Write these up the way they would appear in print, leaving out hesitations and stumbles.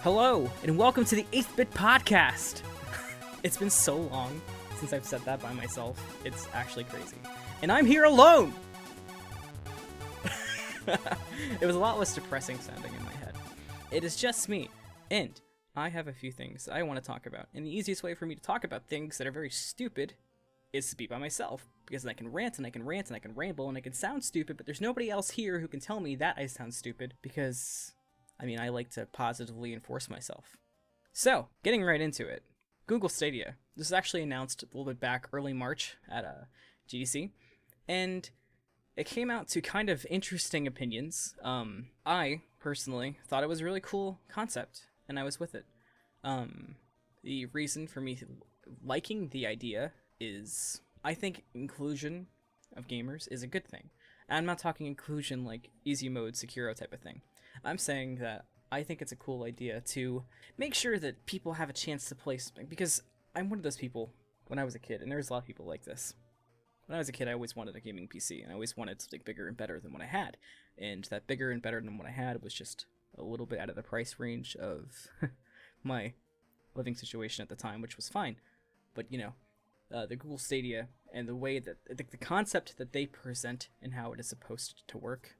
Hello, and welcome to the 8th Bit Podcast! It's been so long since I've said that by myself, it's actually crazy. And I'm here alone! It was a lot less depressing sounding in my head. It is just me, and I have a few things that I want to talk about, and the easiest way for me to talk about things that are very stupid is to be by myself, because then I can rant, and I can rant, and I can ramble, and I can sound stupid, but there's nobody else here who can tell me that I sound stupid, because I like to positively enforce myself. So, getting right into it. Google Stadia. This was actually announced a little bit back early March at GDC, and it came out to kind of interesting opinions. I, personally, thought it was a really cool concept, and I was with it. The reason for me liking the idea is I think inclusion of gamers is a good thing. And I'm not talking inclusion like easy mode, Sekiro type of thing. I'm saying that I think it's a cool idea to make sure that people have a chance to play something, because I'm one of those people when I was a kid, and there's a lot of people like this. When I was a kid, I always wanted a gaming PC, and I always wanted something bigger and better than what I had. And that bigger and better than what I had was just a little bit out of the price range of my living situation at the time, which was fine. But, the Google Stadia and the way that the concept that they present and how it is supposed to work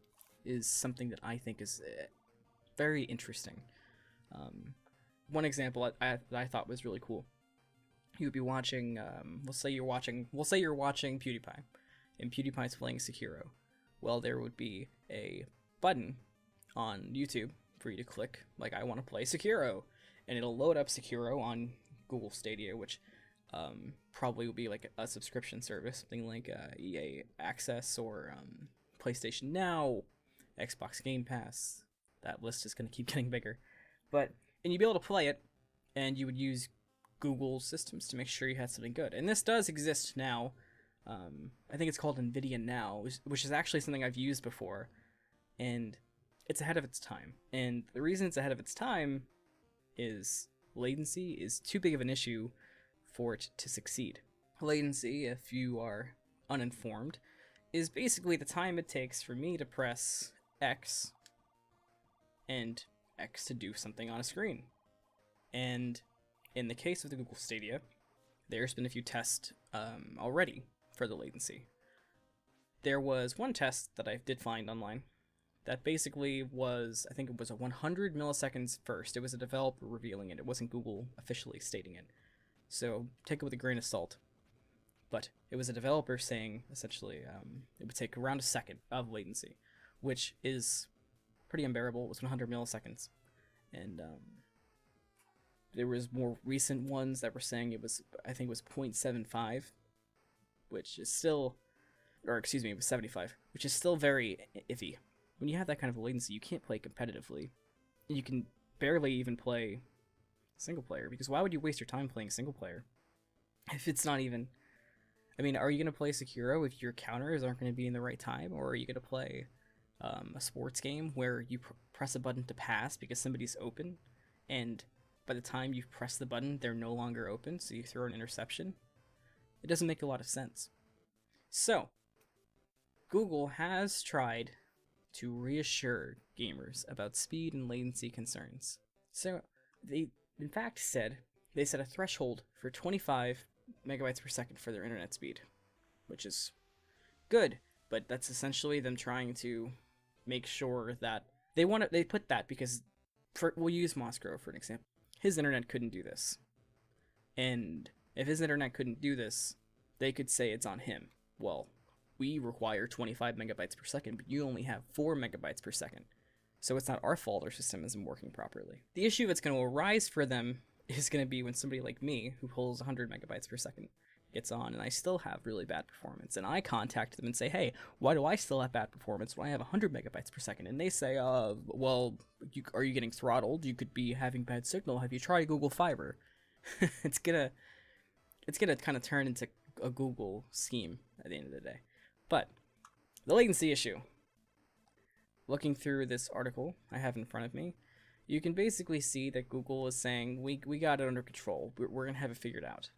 is something that I think is very interesting. One example that I thought was really cool. You would be watching, we'll say you're watching PewDiePie, and PewDiePie's playing Sekiro. Well, there would be a button on YouTube for you to click, like, I want to play Sekiro, and it'll load up Sekiro on Google Stadia, which probably would be like a subscription service, something like EA Access or PlayStation Now, Xbox Game Pass. That list is going to keep getting bigger. And you'd be able to play it, and you would use Google systems to make sure you had something good. And this does exist now. I think it's called NVIDIA Now, which is actually something I've used before, and it's ahead of its time. And the reason it's ahead of its time is latency is too big of an issue for it to succeed. Latency, if you are uninformed, is basically the time it takes for me to press X and X to do something on a screen. And in the case of the Google Stadia, there's been a few tests already for the latency. There was one test that I did find online that basically was, I think it was a 100 milliseconds first. It was a developer revealing it. It wasn't Google officially stating it. So take it with a grain of salt. But it was a developer saying, essentially, it would take around a second of latency, which is pretty unbearable. It was 100 milliseconds. And there was more recent ones that were saying it was, I think it was 0.75, which is still, or excuse me, it was 75, which is still very iffy. When you have that kind of latency, you can't play competitively. You can barely even play single player, because why would you waste your time playing single player if it's not even, are you going to play Sekiro if your counters aren't going to be in the right time, or are you going to play a sports game where you press a button to pass because somebody's open, and by the time you've pressed the button they're no longer open, so you throw an interception? It doesn't make a lot of sense. So Google has tried to reassure gamers about speed and latency concerns. So they in fact set a threshold for 25 megabytes per second for their internet speed, which is good, but that's essentially them trying to make sure that they put that because, we'll use Moscow for an example. His internet couldn't do this. And if his internet couldn't do this, they could say it's on him. Well, we require 25 megabytes per second, but you only have 4 megabytes per second. So it's not our fault our system isn't working properly. The issue that's going to arise for them is going to be when somebody like me, who pulls 100 megabytes per second, gets on, and I still have really bad performance. And I contact them and say, hey, why do I still have bad performance when I have 100 megabytes per second? And they say, well, are you getting throttled? You could be having bad signal. Have you tried Google Fiber? It's gonna kind of turn into a Google scheme at the end of the day. But the latency issue. Looking through this article I have in front of me, you can basically see that Google is saying, we got it under control. We're going to have it figured out.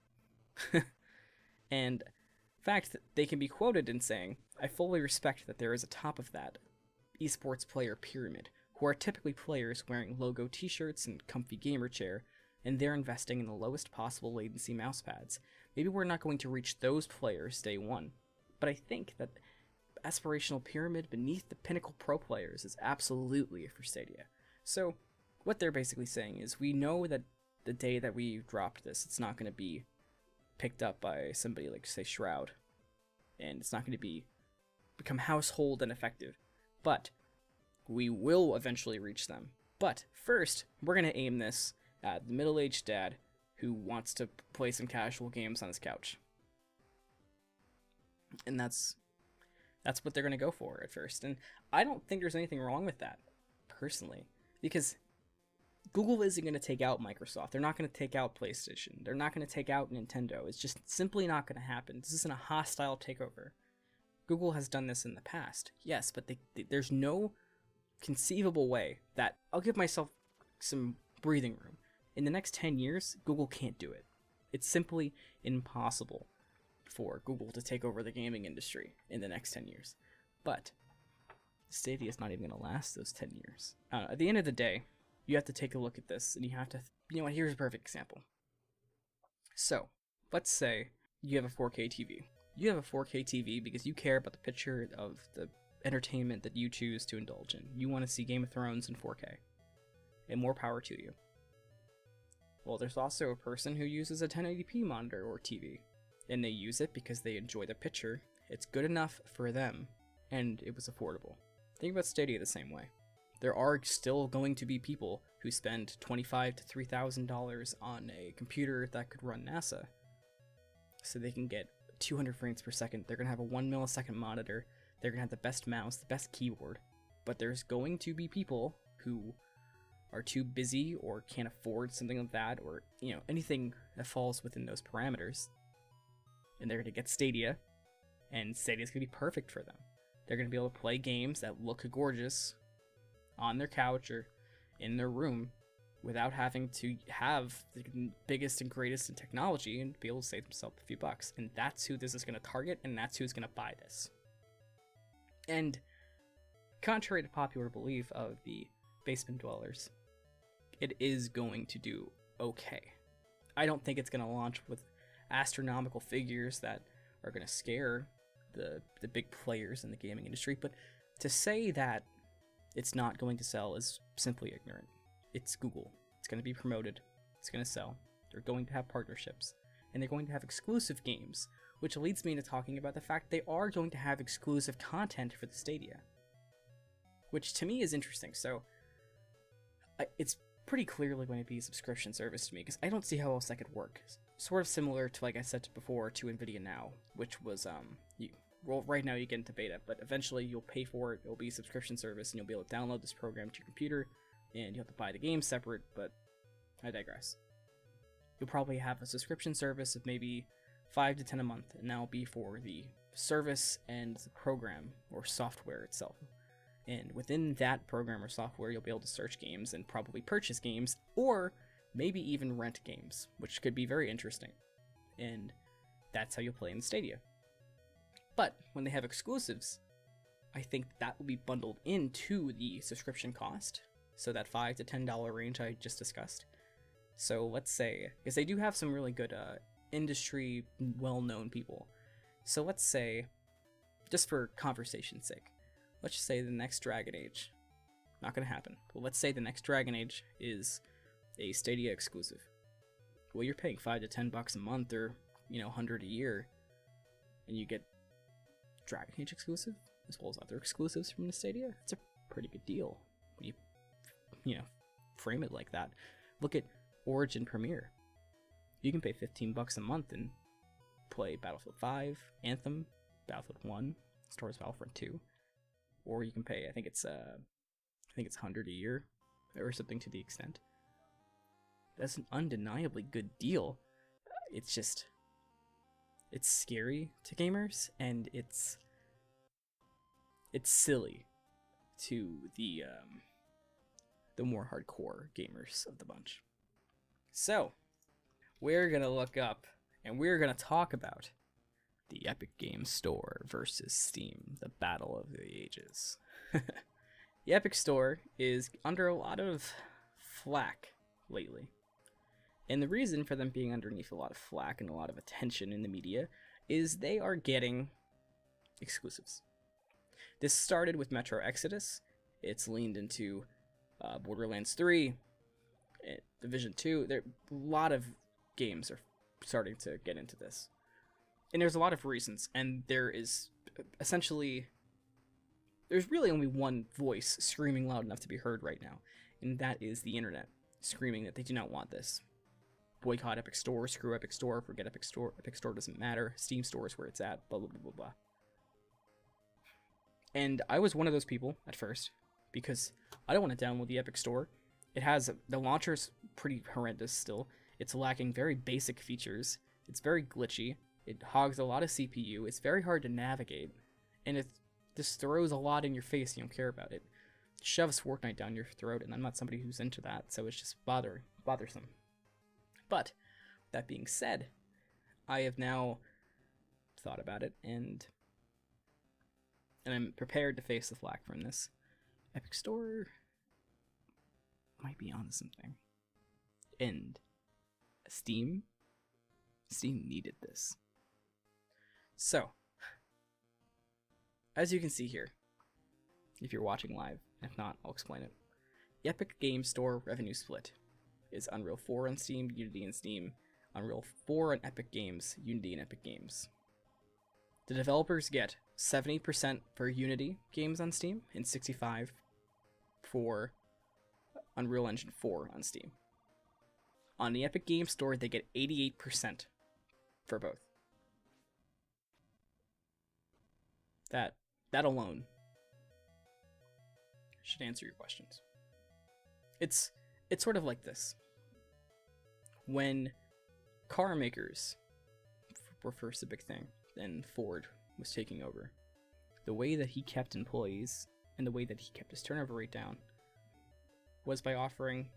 And in fact, they can be quoted in saying, I fully respect that there is a top of that esports player pyramid who are typically players wearing logo t-shirts and comfy gamer chair, and they're investing in the lowest possible latency mousepads. Maybe we're not going to reach those players day one, but I think that aspirational pyramid beneath the pinnacle pro players is absolutely for Stadia. So what they're basically saying is, we know that the day that we dropped this, it's not going to be picked up by somebody like, say, Shroud, and it's not going to become household and effective, but we will eventually reach them. But first, we're going to aim this at the middle-aged dad who wants to play some casual games on his couch. And that's what they're going to go for at first. And I don't think there's anything wrong with that, personally, because Google isn't going to take out Microsoft. They're not going to take out PlayStation. They're not going to take out Nintendo. It's just simply not going to happen. This isn't a hostile takeover. Google has done this in the past, yes, but there's no conceivable way that, I'll give myself some breathing room. In the next 10 years, Google can't do it. It's simply impossible for Google to take over the gaming industry in the next 10 years. But Stadia is not even going to last those 10 years. At the end of the day, you have to take a look at this, and you have to, you know what, here's a perfect example. So, let's say you have a 4K TV. You have a 4K TV because you care about the picture of the entertainment that you choose to indulge in. You want to see Game of Thrones in 4K. And more power to you. Well, there's also a person who uses a 1080p monitor or TV, and they use it because they enjoy the picture. It's good enough for them, and it was affordable. Think about Stadia the same way. There are still going to be people who spend $2,500 to $3,000 on a computer that could run NASA, so they can get 200 frames per second. They're going to have a 1 millisecond monitor. They're going to have the best mouse, the best keyboard. But there's going to be people who are too busy or can't afford something like that, or, you know, anything that falls within those parameters. And they're going to get Stadia, and Stadia's going to be perfect for them. They're going to be able to play games that look gorgeous on their couch or in their room without having to have the biggest and greatest in technology, and be able to save themselves a few bucks. And that's who this is going to target, and that's who's going to buy this. And contrary to popular belief of the basement dwellers, it is going to do okay. I don't think it's going to launch with astronomical figures that are going to scare the big players in the gaming industry, but to say that it's not going to sell is simply ignorant. It's Google. It's going to be promoted. It's going to sell. They're going to have partnerships, and they're going to have exclusive games, which leads me to talking about the fact they are going to have exclusive content for the Stadia, which to me is interesting. So it's pretty clearly going to be a subscription service to me, because I don't see how else that could work. Sort of similar to, like I said before, to NVIDIA Now, which was, well, right now you get into beta, but eventually you'll pay for it. It'll be a subscription service, and you'll be able to download this program to your computer, and you have to buy the game separate, but I digress. You'll probably have a subscription service of maybe 5 to 10 a month, and that'll be for the service and the program or software itself. And within that program or software, you'll be able to search games and probably purchase games, or maybe even rent games, which could be very interesting. And that's how you'll play in Stadia. But when they have exclusives, I think that will be bundled into the subscription cost, so that $5 to $10 range I just discussed. So let's say, because they do have some really good industry well-known people. So let's say, just for conversation's sake, let's just say the next Dragon Age, not going to happen, but let's say the next Dragon Age is a Stadia exclusive. Well, you're paying $5 to $10 a month, or, you know, $100 a year, and you get Dragon Age exclusive, as well as other exclusives from the Stadia. It's a pretty good deal when you know, frame it like that. Look at Origin Premiere. You can pay $15 a month and play Battlefield 5, Anthem, Battlefield 1, Star Wars Battlefront 2. Or you can pay, I think it's $100 a year, or something to the extent. That's an undeniably good deal. It's just, it's scary to gamers, and it's silly to the more hardcore gamers of the bunch. So, we're gonna look up, and we're gonna talk about the Epic Games Store versus Steam, the battle of the ages. The Epic Store is under a lot of flack lately. And the reason for them being underneath a lot of flack and a lot of attention in the media is they are getting exclusives. This started with Metro Exodus. It's leaned into Borderlands 3, Division 2. A lot of games are starting to get into this. And there's a lot of reasons, and there is essentially... There's really only one voice screaming loud enough to be heard right now, and that is the internet, screaming that they do not want this. Boycott Epic Store, screw Epic Store, forget Epic Store doesn't matter, Steam Store is where it's at, blah, blah, blah, blah, blah. And I was one of those people at first, because I don't want to download the Epic Store. It has, the launcher's pretty horrendous still. It's lacking very basic features. It's very glitchy. It hogs a lot of CPU. It's very hard to navigate. And it just throws a lot in your face and you don't care about it. Shoves Fortnite down your throat, and I'm not somebody who's into that, so it's just bothersome. But, that being said, I have now thought about it, and I'm prepared to face the flack from this. Epic Store might be onto something. And Steam needed this. So, as you can see here, if you're watching live, if not, I'll explain it. The Epic Game Store revenue split is Unreal 4 on Steam, Unity on Steam, Unreal 4 on Epic Games, Unity and Epic Games. The developers get 70% for Unity games on Steam and 65% for Unreal Engine 4 on Steam. On the Epic Game Store, they get 88% for both. That alone should answer your questions. It's sort of like this. When car makers were first a big thing, and Ford was taking over, the way that he kept employees and the way that he kept his turnover rate down was by offering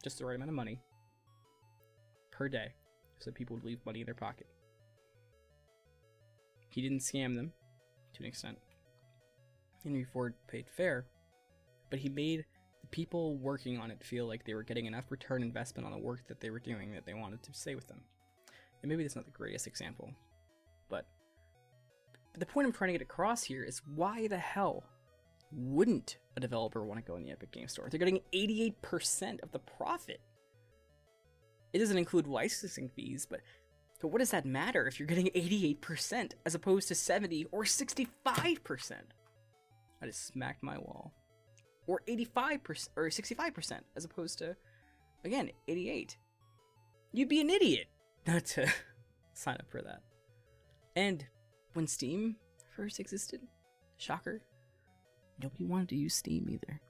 just the right amount of money per day so people would leave money in their pocket. He didn't scam them to an extent. Henry Ford paid fair, but he made the people working on it feel like they were getting enough return investment on the work that they were doing that they wanted to stay with them. And maybe that's not the greatest example, but the point I'm trying to get across here is why the hell wouldn't a developer want to go in the Epic Game Store? They're getting 88% of the profit. It doesn't include licensing fees, but what does that matter if you're getting 88% as opposed to 70 or 65%? I just smacked my wall. Or 85% or 65% as opposed to, again, 88. You'd be an idiot not to sign up for that. And when Steam first existed, shocker, nobody wanted to use Steam either.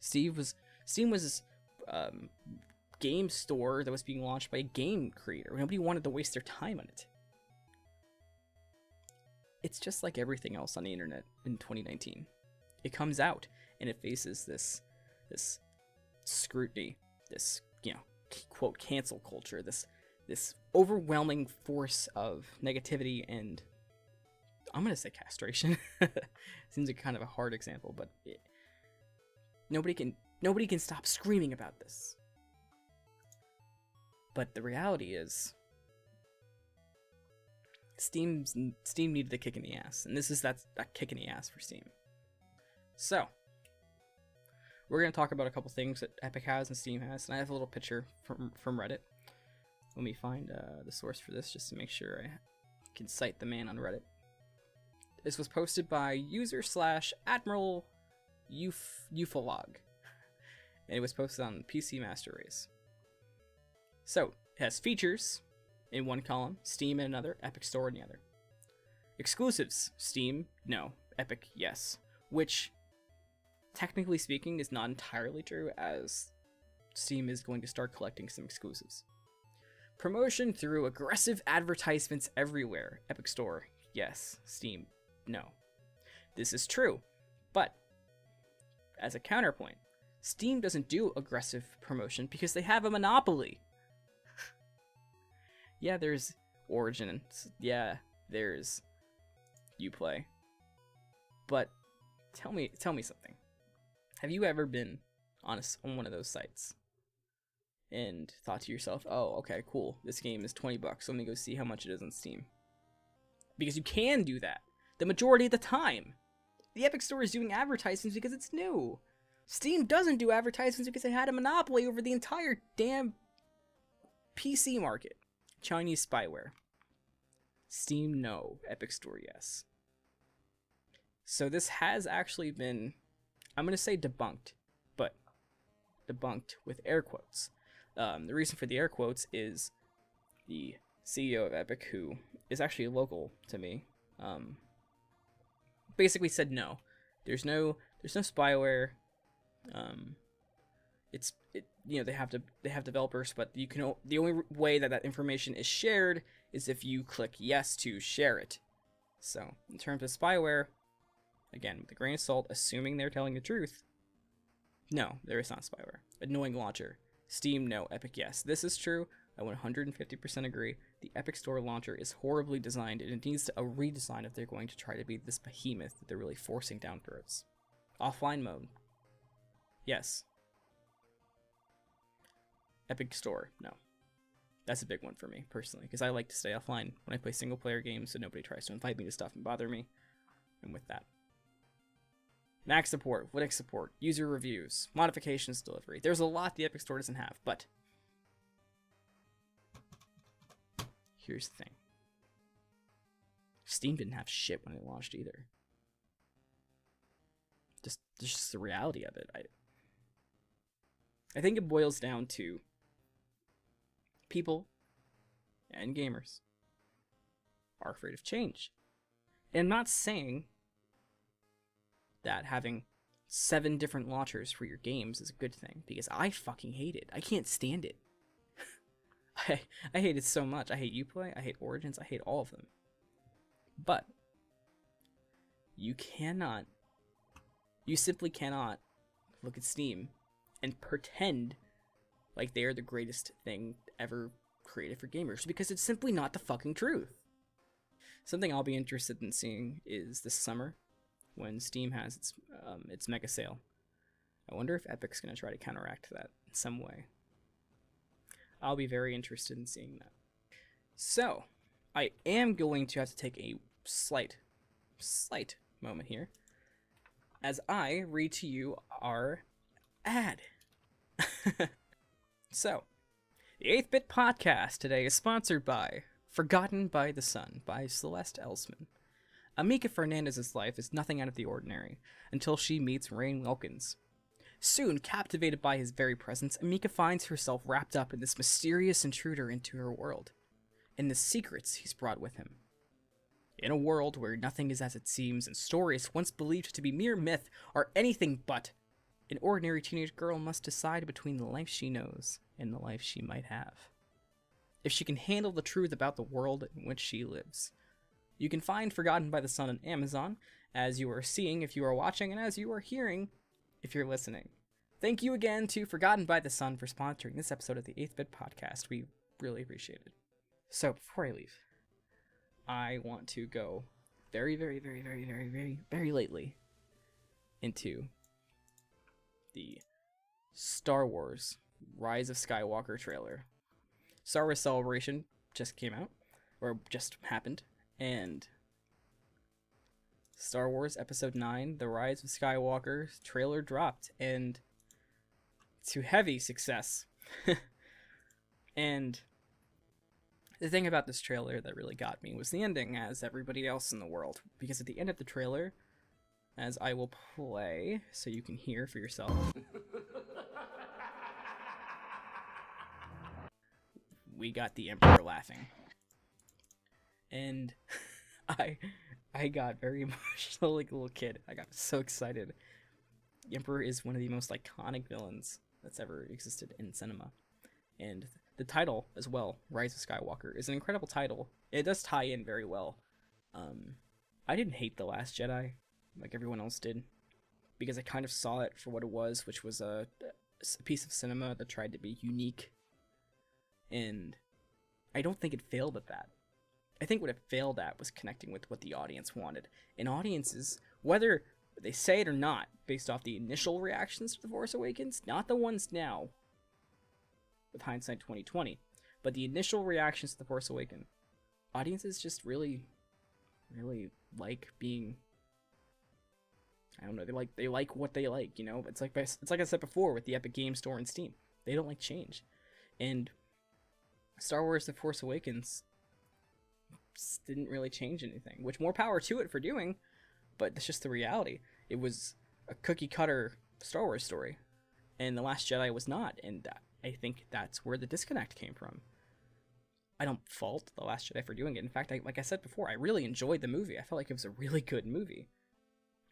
Steam was this game store that was being launched by a game creator. Nobody wanted to waste their time on it. It's just like everything else on the internet in 2019. It comes out and it faces this scrutiny, this, quote, cancel culture, this overwhelming force of negativity and, I'm gonna say castration. Seems like kind of a hard example, but nobody can stop screaming about this. But the reality is, Steam needed a kick in the ass, and this is that kick in the ass for Steam. So, we're going to talk about a couple things that Epic has and Steam has, and I have a little picture from Reddit. Let me find the source for this just to make sure I can cite the man on Reddit. This was posted by user/Admiral Ufalog, and it was posted on PC Master Race. So, it has features in one column, Steam in another, Epic Store in the other. Exclusives, Steam, no. Epic, yes. Which, technically speaking, is not entirely true, as Steam is going to start collecting some exclusives. Promotion through aggressive advertisements everywhere. Epic Store, yes. Steam, no. This is true, but as a counterpoint, Steam doesn't do aggressive promotion because they have a monopoly. Yeah, there's Origin. Yeah, there's Uplay. But tell me something. Have you ever been on one of those sites and thought to yourself, oh, okay, cool, this game is $20, let me go see how much it is on Steam? Because you can do that the majority of the time. The Epic Store is doing advertisements because it's new. Steam doesn't do advertisements because it had a monopoly over the entire damn PC market. Chinese spyware. Steam, no. Epic Store, yes. So this has actually been, I'm going to say debunked, but debunked with air quotes. The reason for the air quotes is the CEO of Epic, who is actually local to me, basically said no. There's no spyware. They have developers, but the only way that information is shared is if you click yes to share it. So in terms of spyware, again, with a grain of salt, assuming they're telling the truth, no, there is not spyware. Annoying launcher. Steam, no. Epic, yes. This is true. I 150% agree. The Epic Store launcher is horribly designed, and it needs a redesign if they're going to try to be this behemoth that they're really forcing down throats. Offline mode. Yes. Epic Store, no. That's a big one for me, personally, because I like to stay offline when I play single-player games so nobody tries to invite me to stuff and bother me. And with that. Mac support, Linux support, user reviews, modifications delivery. There's a lot the Epic Store doesn't have, but here's the thing. Steam didn't have shit when it launched either. Just the reality of it. I think it boils down to people and gamers are afraid of change. And I'm not saying that having 7 different launchers for your games is a good thing, because I fucking hate it. I can't stand it. I hate it so much. I hate Uplay, I hate Origins, I hate all of them. But you simply cannot look at Steam and pretend like they are the greatest thing ever created for gamers, because it's simply not the fucking truth. Something I'll be interested in seeing is this summer, when Steam has its mega sale. I wonder if Epic's going to try to counteract that in some way. I'll be very interested in seeing that. So, I am going to have to take a slight moment here as I read to you our ad. So, the 8-Bit Podcast today is sponsored by Forgotten by the Sun by Celeste Elsman. Amika Fernandez's life is nothing out of the ordinary until she meets Rainn Wilkins. Soon, captivated by his very presence, Amika finds herself wrapped up in this mysterious intruder into her world, and the secrets he's brought with him. In a world where nothing is as it seems and stories once believed to be mere myth are anything but, an ordinary teenage girl must decide between the life she knows and the life she might have, if she can handle the truth about the world in which she lives. You can find Forgotten by the Sun on Amazon, as you are seeing if you are watching, and as you are hearing if you're listening. Thank you again to Forgotten by the Sun for sponsoring this episode of the 8-Bit Podcast. We really appreciate it. So, before I leave, I want to go very, very, very, very, very, very, very lately into the Star Wars Rise of Skywalker trailer. Star Wars Celebration just came out, or just happened, and Star Wars Episode 9, The Rise of Skywalker trailer dropped, and to heavy success. And the thing about this trailer that really got me was the ending, as everybody else in the world, because at the end of the trailer, as I will play so you can hear for yourself, we got the Emperor laughing. And I got very emotional like a little kid. I got so excited. The Emperor is one of the most iconic villains that's ever existed in cinema. And the title as well, Rise of Skywalker, is an incredible title. It does tie in very well. I didn't hate The Last Jedi like everyone else did, because I kind of saw it for what it was, which was a piece of cinema that tried to be unique. And I don't think it failed at that. I think what it failed at was connecting with what the audience wanted. And audiences, whether They say it or not, based off the initial reactions to The Force Awakens, not the ones now, with hindsight 2020, but the initial reactions to The Force Awakens, audiences just really like being, I don't know, they like what they like, you know? It's like I said before with the Epic Game Store and Steam. They don't like change. And Star Wars The Force Awakens didn't really change anything, which more power to it for doing, but that's just the reality. It was a cookie cutter Star Wars story, and The Last Jedi was not, and I think that's where the disconnect came from. I don't fault The Last Jedi for doing it. In fact, like I said before, I really enjoyed the movie. I felt like it was a really good movie.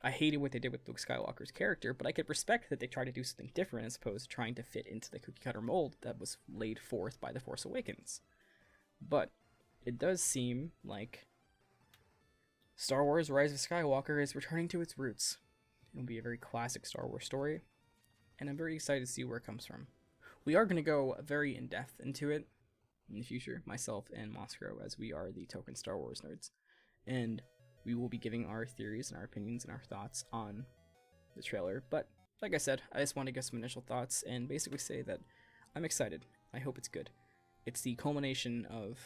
I hated what they did with Luke Skywalker's character, but I could respect that they tried to do something different as opposed to trying to fit into the cookie cutter mold that was laid forth by The Force Awakens. But it does seem like Star Wars Rise of Skywalker is returning to its roots. It'll be a very classic Star Wars story, and I'm very excited to see where it comes from. We are going to go very in-depth into it in the future, myself and Moscow, as we are the token Star Wars nerds. And we will be giving our theories and our opinions and our thoughts on the trailer. But like I said, I just want to get some initial thoughts and basically say that I'm excited. I hope it's good. It's the culmination of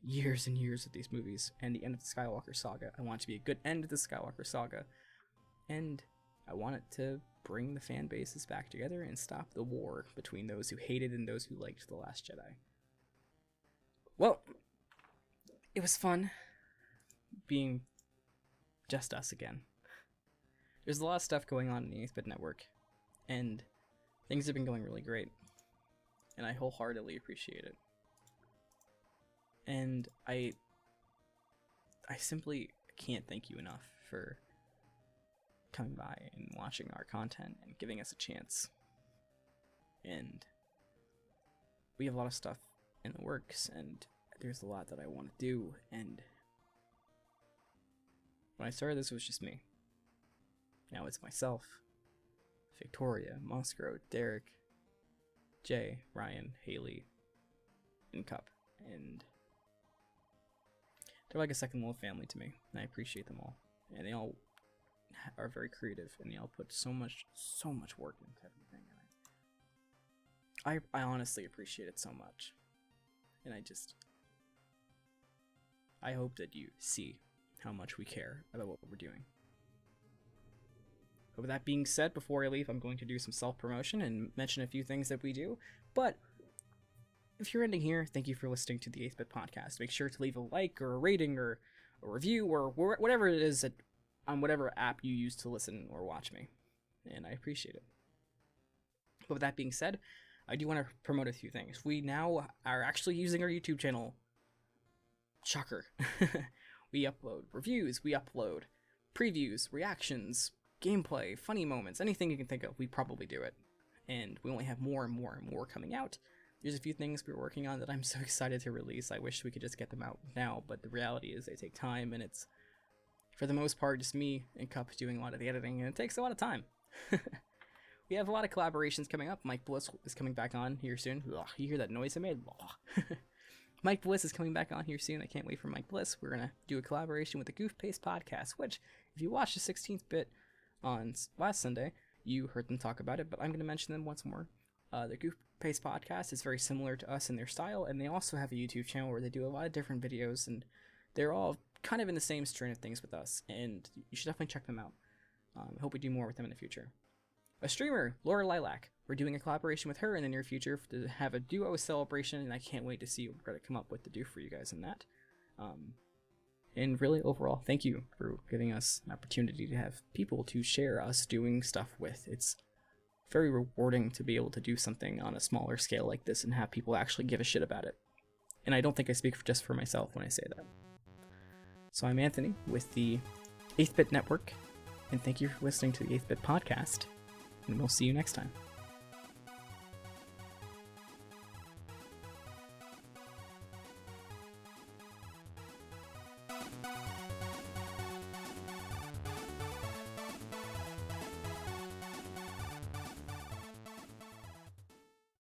years and years of these movies and the end of the Skywalker saga. I want it to be a good end of the Skywalker saga. And I want it to bring the fan bases back together and stop the war between those who hated and those who liked The Last Jedi. Well, it was fun being just us again. There's a lot of stuff going on in the 8-Bit Network, and things have been going really great, and I wholeheartedly appreciate it. And I simply can't thank you enough for coming by and watching our content and giving us a chance. And we have a lot of stuff in the works, and there's a lot that I want to do, and when I started this, it was just me. Now it's myself, Victoria, Moscow, Derek, Jay, Ryan, Haley, and Cup, and they're like a second little family to me, and I appreciate them all, and they all are very creative, and they all put so much work into everything, and I honestly appreciate it so much, and I hope that you see how much we care about what we're doing. But with that being said, before I leave, I'm going to do some self-promotion and mention a few things that we do. But if you're ending here, thank you for listening to the 8-Bit Podcast. Make sure to leave a like or a rating or a review or whatever it is on whatever app you use to listen or watch me. And I appreciate it. But with that being said, I do want to promote a few things. We now are actually using our YouTube channel. Shocker. We upload reviews, we upload previews, reactions, gameplay, funny moments, anything you can think of, we probably do it. And we only have more and more and more coming out. There's a few things we're working on that I'm so excited to release. I wish we could just get them out now, but the reality is they take time, and it's, for the most part, just me and Cup doing a lot of the editing, and it takes a lot of time. We have a lot of collaborations coming up. Mike Bliss is coming back on here soon. Ugh, you hear that noise I made? Mike Bliss is coming back on here soon. I can't wait for Mike Bliss. We're going to do a collaboration with the Goof Paste Podcast, which, if you watched the 16th Bit on last Sunday, you heard them talk about it, but I'm going to mention them once more. The Goof Paste Podcast is very similar to us in their style, and they also have a YouTube channel where they do a lot of different videos, and they're all kind of in the same strain of things with us, and you should definitely check them out. I hope we do more with them in the future. A streamer, Laura Lilac. We're doing a collaboration with her in the near future to have a duo celebration, and I can't wait to see what we're going to come up with to do for you guys in that. And really, overall, thank you for giving us an opportunity to have people to share us doing stuff with. It's very rewarding to be able to do something on a smaller scale like this and have people actually give a shit about it. And I don't think I speak just for myself when I say that. So I'm Anthony with the 8-Bit Network, and thank you for listening to the 8-Bit Podcast. And we'll see you next time.